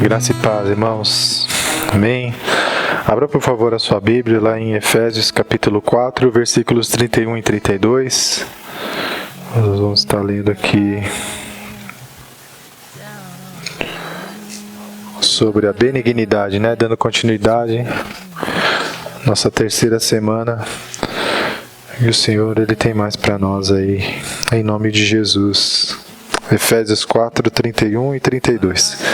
Graça e paz, irmãos. Amém. Abra, por favor, a sua Bíblia lá em Efésios capítulo 4, versículos 31 e 32. Nós vamos estar lendo aqui sobre a benignidade, né? Dando continuidade, nossa terceira semana. E o Senhor, Ele tem mais para nós aí, em nome de Jesus. Efésios 4, 31 e 32.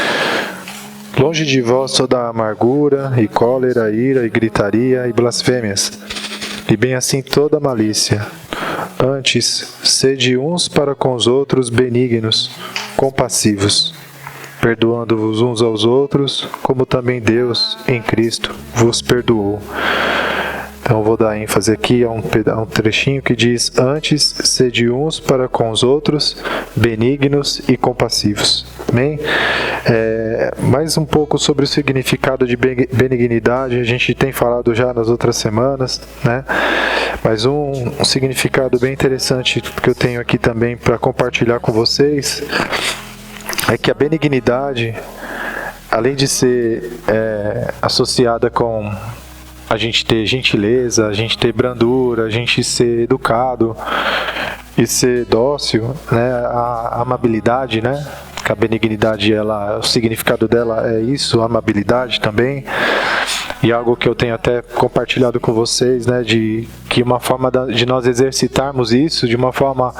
Longe de vós toda amargura, e cólera, ira, e gritaria, e blasfêmias, e bem assim toda malícia. Antes, sede uns para com os outros benignos, compassivos, perdoando-vos uns aos outros, como também Deus, em Cristo, vos perdoou. Então vou dar ênfase aqui a um trechinho que diz: antes, sede uns para com os outros, benignos e compassivos. Amém? Mais um pouco sobre o significado de benignidade, a gente tem falado já nas outras semanas, né? Mas um significado bem interessante que eu tenho aqui também para compartilhar com vocês é que a benignidade, além de ser associada com a gente ter gentileza, a gente ter brandura, a gente ser educado e ser dócil, né? A amabilidade, né? Que a benignidade, o significado dela é isso, amabilidade também. E algo que eu tenho até compartilhado com vocês, né? De que uma forma de nós exercitarmos isso de uma forma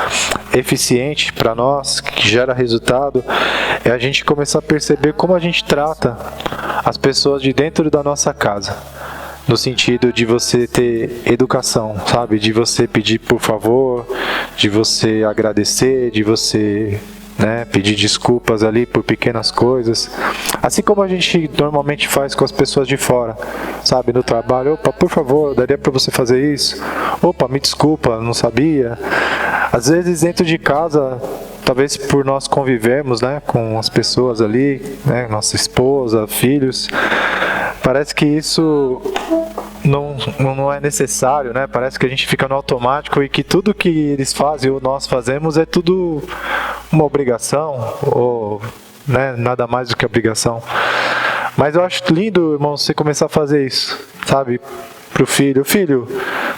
eficiente para nós, que gera resultado, é a gente começar a perceber como a gente trata as pessoas de dentro da nossa casa. No sentido de você ter educação, sabe? De você pedir por favor, de você agradecer, de você, né, pedir desculpas ali por pequenas coisas. Assim como a gente normalmente faz com as pessoas de fora, sabe? No trabalho, opa, por favor, daria para você fazer isso? Opa, me desculpa, não sabia. Às vezes dentro de casa, talvez por nós convivermos, né, com as pessoas ali, né, nossa esposa, filhos, parece que isso não é necessário, né? Parece que a gente fica no automático e que tudo que eles fazem ou nós fazemos é tudo uma obrigação, ou, né, nada mais do que obrigação. Mas eu acho lindo, irmão, você começar a fazer isso, sabe? Pro filho,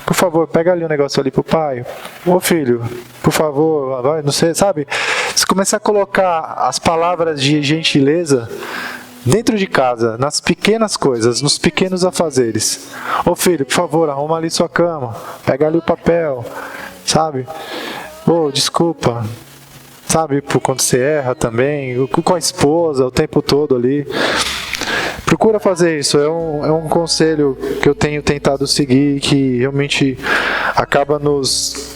por favor, pega ali um negócio ali pro pai. Ô filho, por favor, vai, não sei, sabe? Você começar a colocar as palavras de gentileza dentro de casa, nas pequenas coisas, nos pequenos afazeres. Ô filho, por favor, arruma ali sua cama, pega ali o papel, sabe? Ô, desculpa, sabe? Por quando você erra também, com a esposa, o tempo todo ali. Procura fazer isso, é um conselho que eu tenho tentado seguir, que realmente acaba nos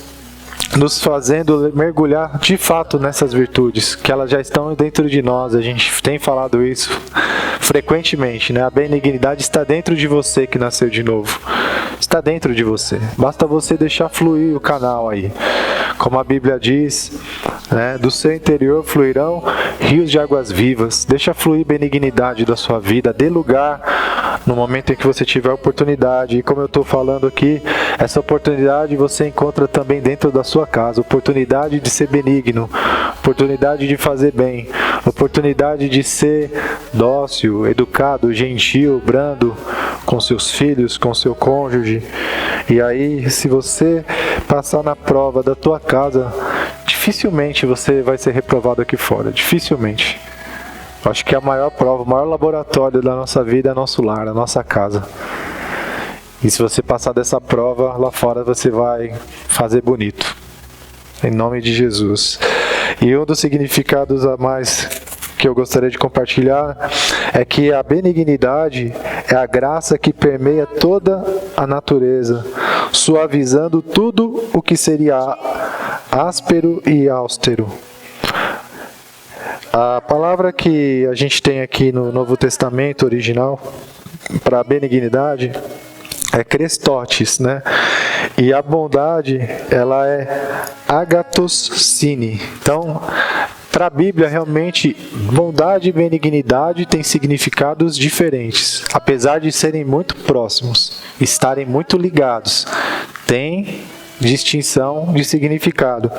fazendo mergulhar de fato nessas virtudes, que elas já estão dentro de nós. A gente tem falado isso frequentemente, né? A benignidade está dentro de você que nasceu de novo. Está dentro de você. Basta você deixar fluir o canal aí. Como a Bíblia diz, né? Do seu interior fluirão rios de águas vivas. Deixa fluir benignidade da sua vida. Dê lugar no momento em que você tiver oportunidade. E como eu estou falando aqui, essa oportunidade você encontra também dentro da sua casa. Oportunidade de ser benigno, oportunidade de fazer bem, oportunidade de ser dócil, educado, gentil, brando com seus filhos, com seu cônjuge. E aí, se você passar na prova da tua casa, dificilmente você vai ser reprovado aqui fora, dificilmente. Acho que a maior prova, o maior laboratório da nossa vida é nosso lar, a nossa casa. E se você passar dessa prova, lá fora você vai fazer bonito. Em nome de Jesus. E um dos significados a mais que eu gostaria de compartilhar é que a benignidade é a graça que permeia toda a natureza, suavizando tudo o que seria áspero e austero. A palavra que a gente tem aqui no Novo Testamento original para benignidade é Christotes, né? E a bondade, ela é agathosine. Então, para a Bíblia, realmente, bondade e benignidade têm significados diferentes. Apesar de serem muito próximos, estarem muito ligados, tem distinção de significado.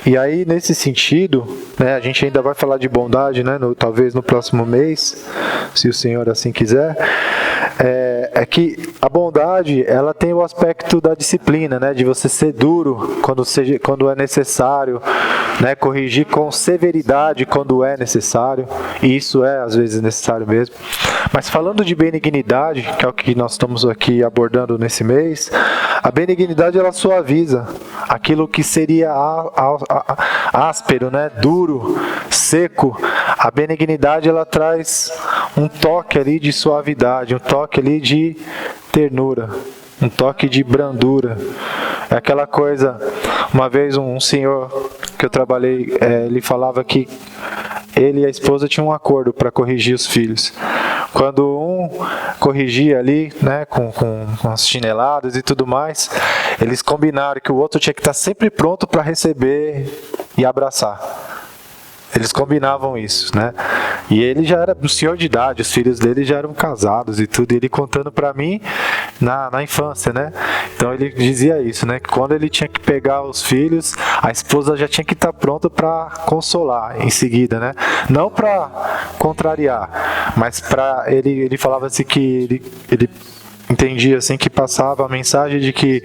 E aí, nesse sentido, né, a gente ainda vai falar de bondade, né, talvez no próximo mês, se o Senhor assim quiser, é que a bondade, ela tem o aspecto da disciplina, né, de você ser duro quando é necessário, né, corrigir com severidade quando é necessário, e isso é às vezes necessário mesmo. Mas falando de benignidade, que é o que nós estamos aqui abordando nesse mês, a benignidade ela suaviza aquilo que seria áspero, né, duro, seco. A benignidade ela traz um toque ali de suavidade, um toque ali de ternura, um toque de brandura. É aquela coisa, uma vez um senhor que eu trabalhei, ele falava que ele e a esposa tinham um acordo para corrigir os filhos. Quando um corrigia ali, né, com as chineladas e tudo mais, eles combinaram que o outro tinha que estar sempre pronto para receber e abraçar. Eles combinavam isso, né? E ele já era um senhor de idade, os filhos dele já eram casados e tudo, e ele contando para mim na infância, né? Então ele dizia isso, né? Que quando ele tinha que pegar os filhos, a esposa já tinha que estar pronta para consolar em seguida, né? Não para contrariar, mas para ele falava assim que ele entendia assim que passava a mensagem de que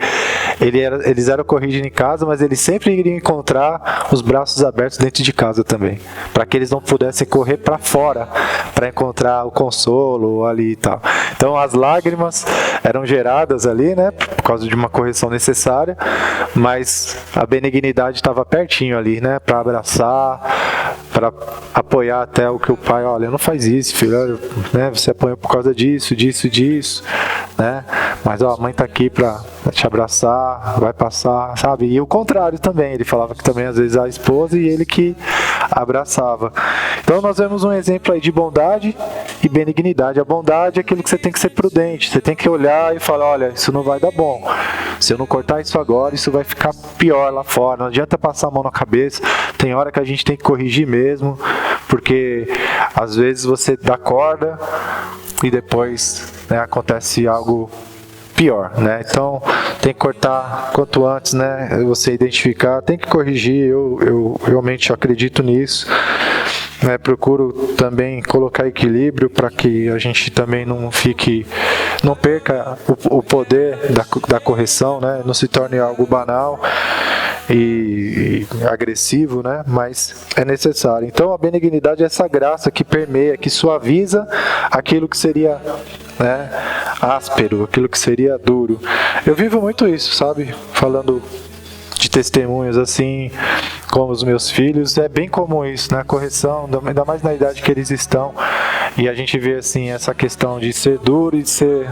eles eram corrigidos em casa, mas eles sempre iriam encontrar os braços abertos dentro de casa também, para que eles não pudessem correr para fora para encontrar o consolo ali e tal. Então as lágrimas eram geradas ali, né, por causa de uma correção necessária, mas a benignidade estava pertinho ali, né, para abraçar, para apoiar até o que o pai, olha, não faz isso, filho, né, você apanhou por causa disso, né? Mas ó, a mãe tá aqui para te abraçar, vai passar, sabe? E o contrário também, ele falava que também às vezes a esposa e ele que abraçava. Então nós vemos um exemplo aí de bondade e benignidade. A bondade é aquilo que você tem que ser prudente, você tem que olhar e falar, olha, isso não vai dar bom. Se eu não cortar isso agora, isso vai ficar pior lá fora. Não adianta passar a mão na cabeça. Tem hora que a gente tem que corrigir mesmo, porque às vezes você dá corda e depois, né, acontece algo pior, né? Então tem que cortar quanto antes, né? Você identificar, tem que corrigir. Eu realmente acredito nisso, né? Procuro também colocar equilíbrio para que a gente também não perca o poder da correção, né? Não se torne algo banal e agressivo, né? Mas é necessário. Então a benignidade é essa graça que permeia, que suaviza aquilo que seria, né, áspero, aquilo que seria duro. Eu vivo muito isso, sabe? Falando de testemunhos assim, como os meus filhos, é bem comum isso, né? Correção, ainda mais na idade que eles estão, e a gente vê assim essa questão de ser duro e ser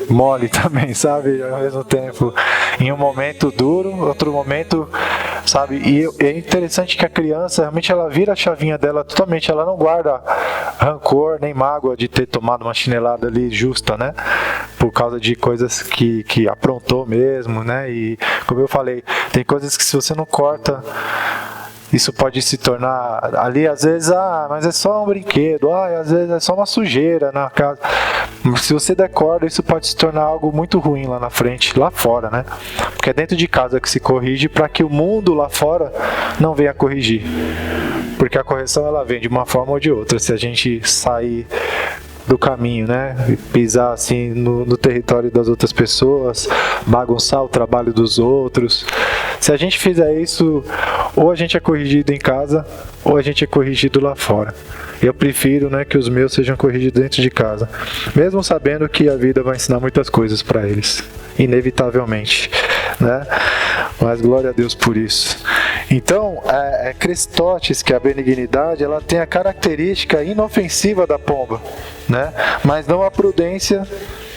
mole também, sabe? Ao mesmo tempo, em um momento duro, outro momento, sabe? E é interessante que a criança, realmente, ela vira a chavinha dela totalmente, ela não guarda rancor nem mágoa de ter tomado uma chinelada ali justa, né? Por causa de coisas que aprontou mesmo, né? E, como eu falei, tem coisas que se você não corta, isso pode se tornar ali, às vezes, mas é só um brinquedo, às vezes é só uma sujeira na casa. Se você der corda, isso pode se tornar algo muito ruim lá na frente, lá fora, né? Porque é dentro de casa que se corrige para que o mundo lá fora não venha corrigir. Porque a correção ela vem de uma forma ou de outra. Se a gente sair do caminho, né? Pisar assim no território das outras pessoas, bagunçar o trabalho dos outros. Se a gente fizer isso, ou a gente é corrigido em casa, ou a gente é corrigido lá fora. Eu prefiro, né, que os meus sejam corrigidos dentro de casa, mesmo sabendo que a vida vai ensinar muitas coisas para eles, inevitavelmente, né? Mas glória a Deus por isso. Então, Crestóteles, que é a benignidade, ela tem a característica inofensiva da pomba, né? Mas não a prudência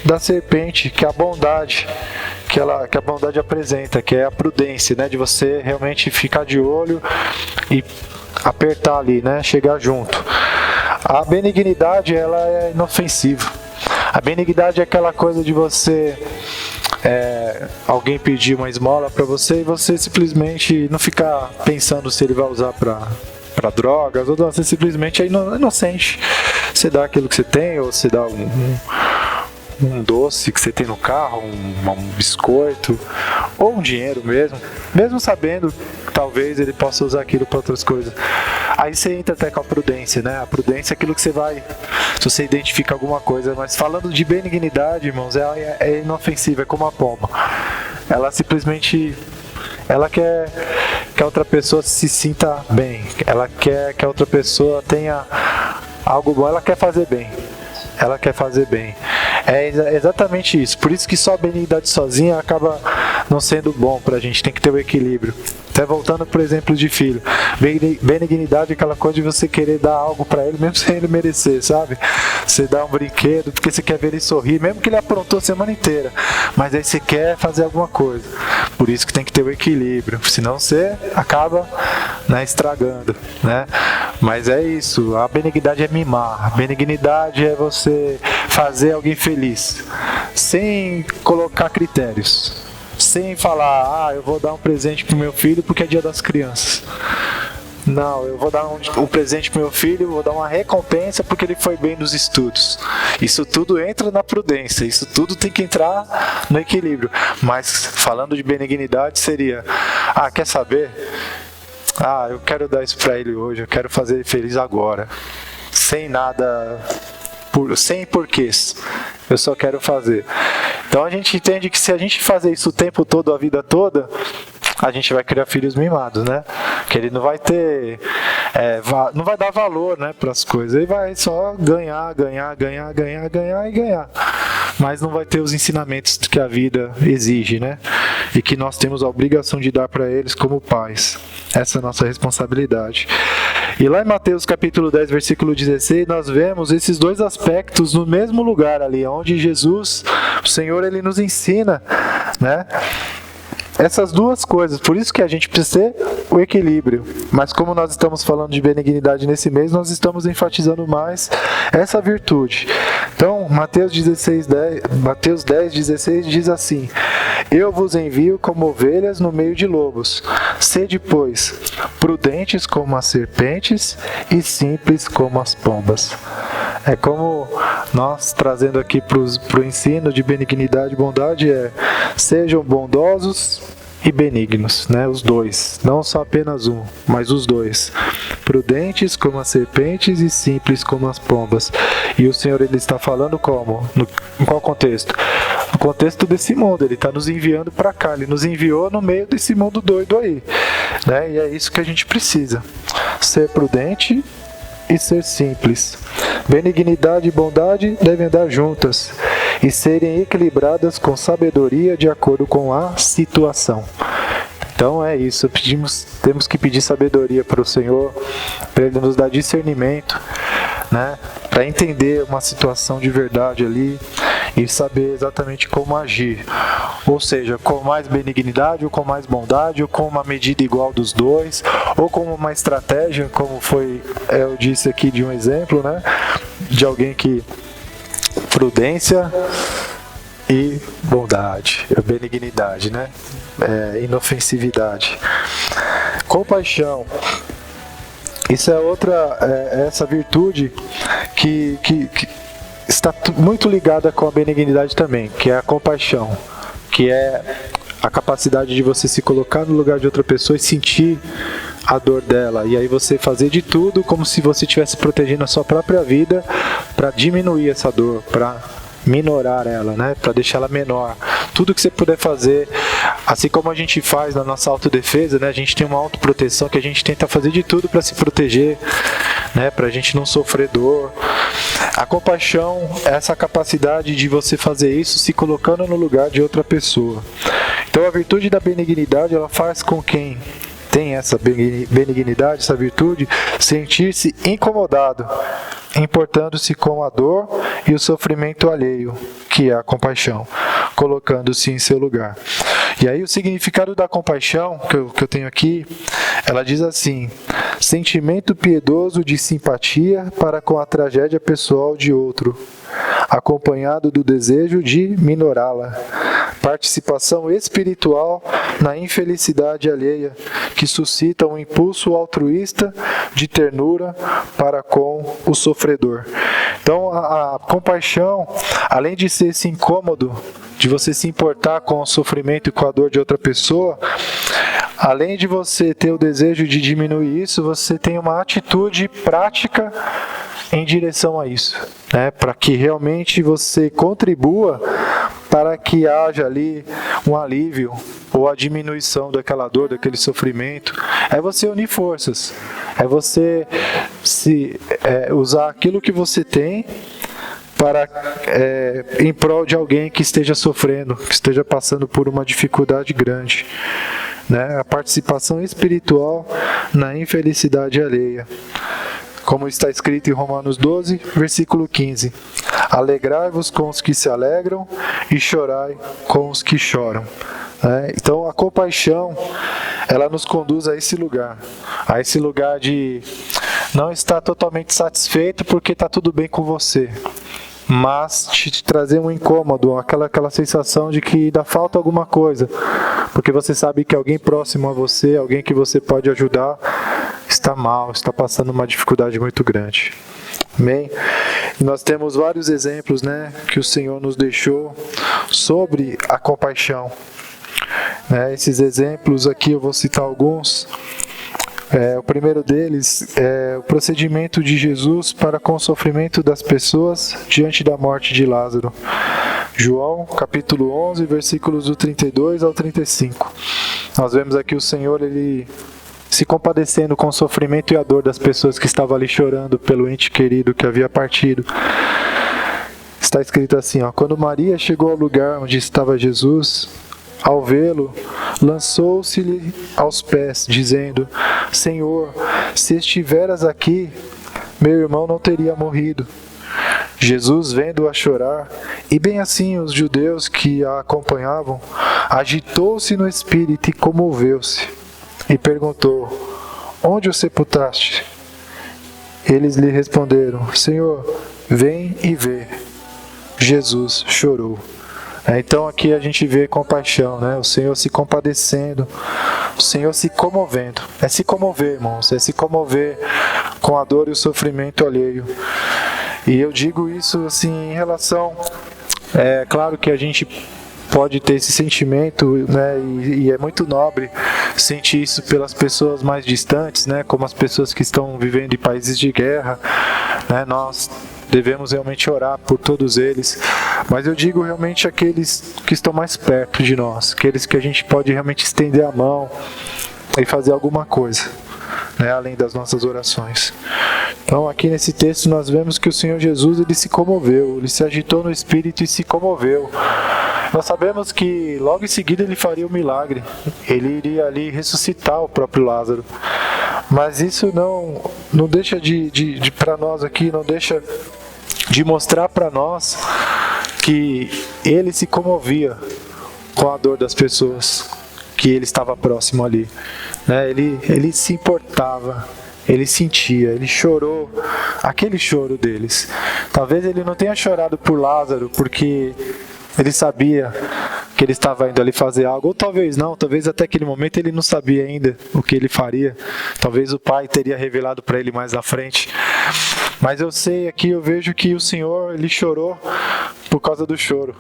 da serpente, que é a bondade que a bondade apresenta, que é a prudência, né? De você realmente ficar de olho e apertar ali, né? Chegar junto. A benignidade, ela é inofensiva. A benignidade é aquela coisa de você alguém pedir uma esmola para você e você simplesmente não ficar pensando se ele vai usar para drogas, ou não, você simplesmente é inocente. Você dá aquilo que você tem, ou você dá um doce que você tem no carro, um biscoito, ou um dinheiro mesmo sabendo que talvez ele possa usar aquilo para outras coisas. Aí você entra até com a prudência, né? A prudência é aquilo que você vai, se você identifica alguma coisa, mas falando de benignidade, irmãos, ela é inofensiva, é como a pomba. Ela simplesmente, ela quer que a outra pessoa se sinta bem, ela quer que a outra pessoa tenha algo bom, ela quer fazer bem. Ela quer fazer bem. É exatamente isso. Por isso que só a benignidade sozinha acaba não sendo bom pra gente. Tem que ter o equilíbrio. Até voltando pro exemplo de filho. Benignidade é aquela coisa de você querer dar algo pra ele, mesmo sem ele merecer, sabe? Você dá um brinquedo porque você quer ver ele sorrir, mesmo que ele aprontou a semana inteira. Mas aí você quer fazer alguma coisa. Por isso que tem que ter o equilíbrio. Senão você acaba, né, estragando, né? Mas é isso. A benignidade é mimar. A benignidade é você fazer alguém feliz, sem colocar critérios, sem falar, eu vou dar um presente pro meu filho porque é dia das crianças. Não, eu vou dar um presente pro meu filho, vou dar uma recompensa porque ele foi bem nos estudos. Isso tudo entra na prudência, isso tudo tem que entrar no equilíbrio. Mas falando de benignidade seria, quer saber? Eu quero dar isso pra ele hoje, eu quero fazer ele feliz agora, sem nada, sem porquês, eu só quero fazer. Então a gente entende que se a gente fazer isso o tempo todo, a vida toda, a gente vai criar filhos mimados, né? Que ele não vai ter, não vai dar valor, né, para as coisas. Ele vai só ganhar, mas não vai ter os ensinamentos que a vida exige, né? E que nós temos a obrigação de dar para eles como pais. Essa é a nossa responsabilidade. E lá em Mateus capítulo 10, versículo 16, nós vemos esses dois aspectos no mesmo lugar ali, onde Jesus, o Senhor, ele nos ensina, né? Essas duas coisas, por isso que a gente precisa ter o equilíbrio. Mas como nós estamos falando de benignidade nesse mês, nós estamos enfatizando mais essa virtude. Então, Mateus 10, 16 diz assim: Eu vos envio como ovelhas no meio de lobos. Sede, pois, prudentes como as serpentes e simples como as pombas. É como nós trazendo aqui para o ensino de benignidade e bondade, sejam bondosos e benignos, né? Os dois, não só apenas um, mas os dois. Prudentes como as serpentes e simples como as pombas. E o Senhor, ele está falando como? Em qual contexto? No contexto desse mundo, ele está nos enviando para cá, ele nos enviou no meio desse mundo doido aí, né? E é isso que a gente precisa, ser prudente e ser simples. Benignidade e bondade devem andar juntas e serem equilibradas com sabedoria de acordo com a situação. Então é isso, temos que pedir sabedoria para o Senhor, para Ele nos dar discernimento, né, para entender uma situação de verdade ali e saber exatamente como agir. Ou seja, com mais benignidade, ou com mais bondade, ou com uma medida igual dos dois, ou com uma estratégia, como eu disse aqui de um exemplo, né, de alguém que prudência e bondade, benignidade, né, inofensividade, compaixão. Isso é outra, essa virtude que está muito ligada com a benignidade também, que é a compaixão, que é a capacidade de você se colocar no lugar de outra pessoa e sentir a dor dela, e aí você fazer de tudo como se você estivesse protegendo a sua própria vida para diminuir essa dor, para minorar ela, né? Para deixar ela menor. Tudo que você puder fazer, assim como a gente faz na nossa autodefesa, né? A gente tem uma autoproteção que a gente tenta fazer de tudo para se proteger, né? Para a gente não sofrer dor. A compaixão é essa capacidade de você fazer isso se colocando no lugar de outra pessoa. Então a virtude da benignidade, ela faz com quem tem essa benignidade, essa virtude, sentir-se incomodado, importando-se com a dor e o sofrimento alheio, que é a compaixão, colocando-se em seu lugar. E aí o significado da compaixão, que eu tenho aqui, ela diz assim: sentimento piedoso de simpatia para com a tragédia pessoal de outro, acompanhado do desejo de minorá-la. Participação espiritual na infelicidade alheia, que suscita um impulso altruísta de ternura para com o sofredor. Então, a compaixão, além de ser esse incômodo de você se importar com o sofrimento e com a dor de outra pessoa, além de você ter o desejo de diminuir isso, você tem uma atitude prática em direção a isso, né? Para que realmente você contribua para que haja ali um alívio ou a diminuição daquela dor, daquele sofrimento. É você unir forças, é você usar aquilo que você tem para em prol de alguém que esteja sofrendo, que esteja passando por uma dificuldade grande, né? A participação espiritual na infelicidade alheia. Como está escrito em Romanos 12, versículo 15. Alegrai-vos com os que se alegram e chorai com os que choram. Então a compaixão, ela nos conduz a esse lugar de não estar totalmente satisfeito porque está tudo bem com você, mas te trazer um incômodo, aquela sensação de que ainda falta alguma coisa, porque você sabe que alguém próximo a você, alguém que você pode ajudar, está mal, está passando uma dificuldade muito grande. Amém? E nós temos vários exemplos, né, que o Senhor nos deixou sobre a compaixão. Esses exemplos aqui eu vou citar alguns. O primeiro deles é o procedimento de Jesus para com o sofrimento das pessoas diante da morte de Lázaro. João, capítulo 11, versículos do 32 ao 35. Nós vemos aqui o Senhor, ele se compadecendo com o sofrimento e a dor das pessoas que estavam ali chorando pelo ente querido que havia partido. Está escrito assim, quando Maria chegou ao lugar onde estava Jesus, ao vê-lo, lançou-se-lhe aos pés, dizendo, Senhor, se estiveras aqui, meu irmão não teria morrido. Jesus, vendo-a chorar, e bem assim os judeus que a acompanhavam, agitou-se no espírito e comoveu-se, e perguntou, onde o sepultaste? Eles lhe responderam, Senhor, vem e vê. Jesus chorou. Então aqui a gente vê compaixão, né? O Senhor se compadecendo, o Senhor se comovendo. É se comover, irmãos, é se comover com a dor e o sofrimento alheio. E eu digo isso assim em relação, claro que a gente pode ter esse sentimento, né? E é muito nobre sentir isso pelas pessoas mais distantes, né? Como as pessoas que estão vivendo em países de guerra, né? Nós devemos realmente orar por todos eles, mas eu digo realmente aqueles que estão mais perto de nós, aqueles que a gente pode realmente estender a mão e fazer alguma coisa, né, além das nossas orações. Então aqui nesse texto nós vemos que o Senhor Jesus, ele se comoveu, ele se agitou no espírito e se comoveu. Nós sabemos que logo em seguida ele faria o milagre, ele iria ali ressuscitar o próprio Lázaro, mas isso não deixa de para nós aqui, não deixa de mostrar para nós que ele se comovia com a dor das pessoas que ele estava próximo ali, né? Ele se importava, ele sentia, ele chorou, aquele choro deles. Talvez ele não tenha chorado por Lázaro porque ele sabia que ele estava indo ali fazer algo, ou talvez não, talvez até aquele momento ele não sabia ainda o que ele faria. Talvez o Pai teria revelado para ele mais à frente. Mas eu sei aqui, eu vejo que o Senhor, ele chorou por causa do choro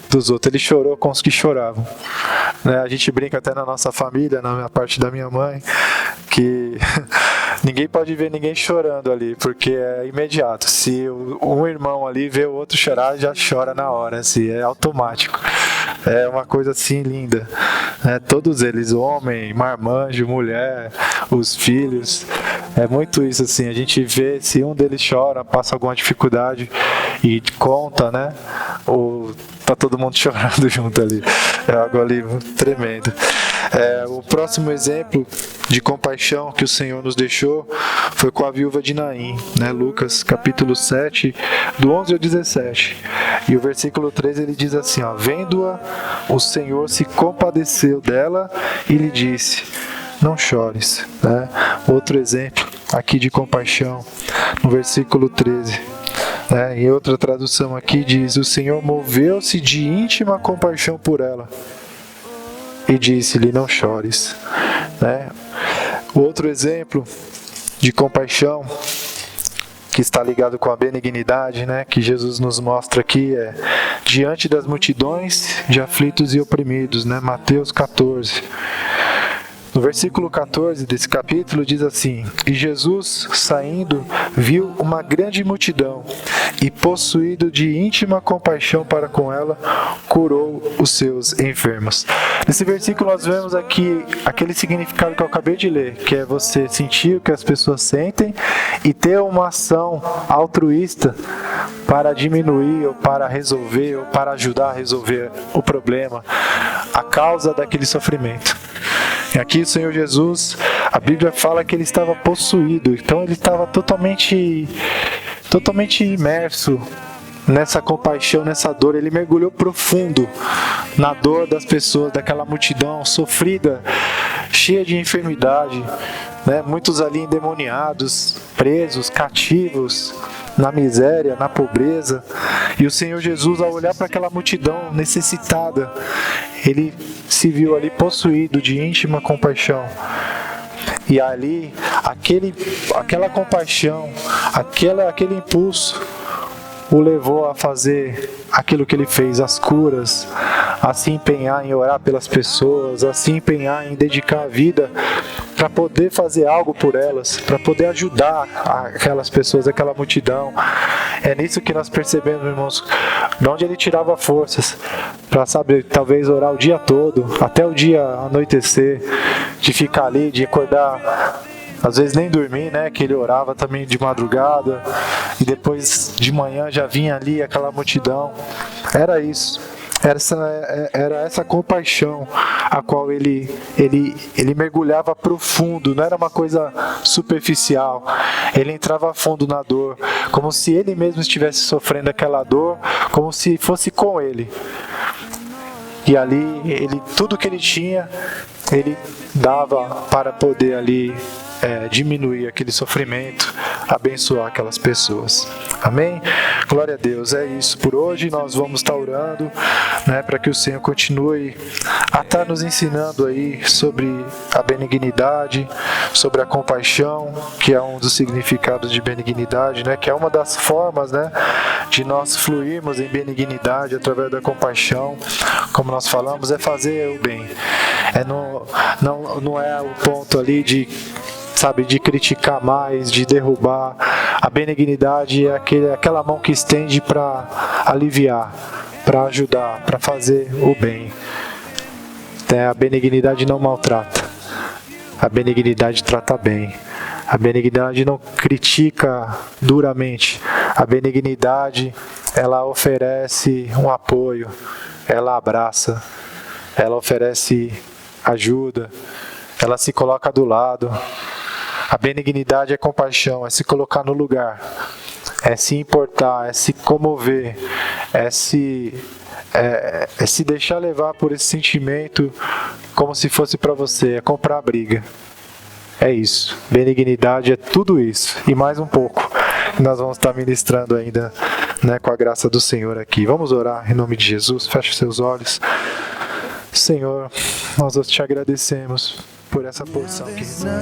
dos outros. Ele chorou com os que choravam, né? A gente brinca até na nossa família, na parte da minha mãe, que ninguém pode ver ninguém chorando ali, porque é imediato. Se um irmão ali vê o outro chorar, já chora na hora, assim, é automático. É uma coisa assim linda, né? Todos eles, homem, marmanjo, mulher, os filhos, é muito isso assim. A gente vê se um deles chora, passa alguma dificuldade e conta, né? Ou tá todo mundo chorando junto ali. É algo ali tremendo. O próximo exemplo de compaixão que o Senhor nos deixou foi com a viúva de Naim, né? Lucas capítulo 7, do 11 ao 17. E o versículo 13 ele diz assim, vendo-a, o Senhor se compadeceu dela e lhe disse, não chores, né? Outro exemplo aqui de compaixão, no versículo 13. Em outra tradução aqui diz, o Senhor moveu-se de íntima compaixão por ela e disse-lhe, não chores, né? Outro exemplo de compaixão que está ligado com a benignidade, né, que Jesus nos mostra aqui, é de diante das multidões de aflitos e oprimidos, né? Mateus 14. No versículo 14 desse capítulo diz assim: E Jesus, saindo, viu uma grande multidão, e possuído de íntima compaixão para com ela, curou os seus enfermos. Nesse versículo nós vemos aqui aquele significado que eu acabei de ler, que é você sentir o que as pessoas sentem e ter uma ação altruísta para diminuir, ou para resolver, ou para ajudar a resolver o problema, a causa daquele sofrimento. E aqui o Senhor Jesus, a Bíblia fala que ele estava possuído, então ele estava totalmente imerso nessa compaixão, nessa dor. Ele mergulhou profundo na dor das pessoas, daquela multidão sofrida, cheia de enfermidade, né? Muitos ali endemoniados, presos, cativos, na miséria, na pobreza. E o Senhor Jesus, ao olhar para aquela multidão necessitada, ele se viu ali possuído de íntima compaixão. E ali, aquela compaixão, aquele impulso o levou a fazer aquilo que ele fez, as curas, a se empenhar em orar pelas pessoas, a se empenhar em dedicar a vida para poder fazer algo por elas, para poder ajudar aquelas pessoas, aquela multidão. É nisso que nós percebemos, irmãos, de onde ele tirava forças para, saber, talvez orar o dia todo, até o dia anoitecer, de ficar ali, de acordar, às vezes nem dormir, né? Que ele orava também de madrugada e depois de manhã já vinha ali aquela multidão. Era isso. Era essa compaixão a qual ele mergulhava profundo, não era uma coisa superficial. Ele entrava a fundo na dor, como se ele mesmo estivesse sofrendo aquela dor, como se fosse com ele. E ali, tudo que ele tinha, ele dava para poder ali diminuir aquele sofrimento, abençoar aquelas pessoas. Amém? Glória a Deus. É isso por hoje. Nós vamos estar orando, né, para que o Senhor continue a estar nos ensinando aí sobre a benignidade, sobre a compaixão, que é um dos significados de benignidade, né, que é uma das formas, né, de nós fluirmos em benignidade através da compaixão. Como nós falamos, é fazer o bem. Não é o ponto ali de criticar mais, de derrubar. A benignidade é aquela mão que estende para aliviar, para ajudar, para fazer o bem. A benignidade não maltrata. A benignidade trata bem. A benignidade não critica duramente. A benignidade, ela oferece um apoio, ela abraça, ela oferece ajuda, ela se coloca do lado. A benignidade é compaixão, é se colocar no lugar, é se importar, é se comover, é se deixar levar por esse sentimento como se fosse para você, é comprar a briga. É isso. Benignidade é tudo isso e mais um pouco. Nós vamos estar ministrando ainda, né, com a graça do Senhor aqui. Vamos orar em nome de Jesus. Feche seus olhos. Senhor, nós te agradecemos por essa porção que recebemos.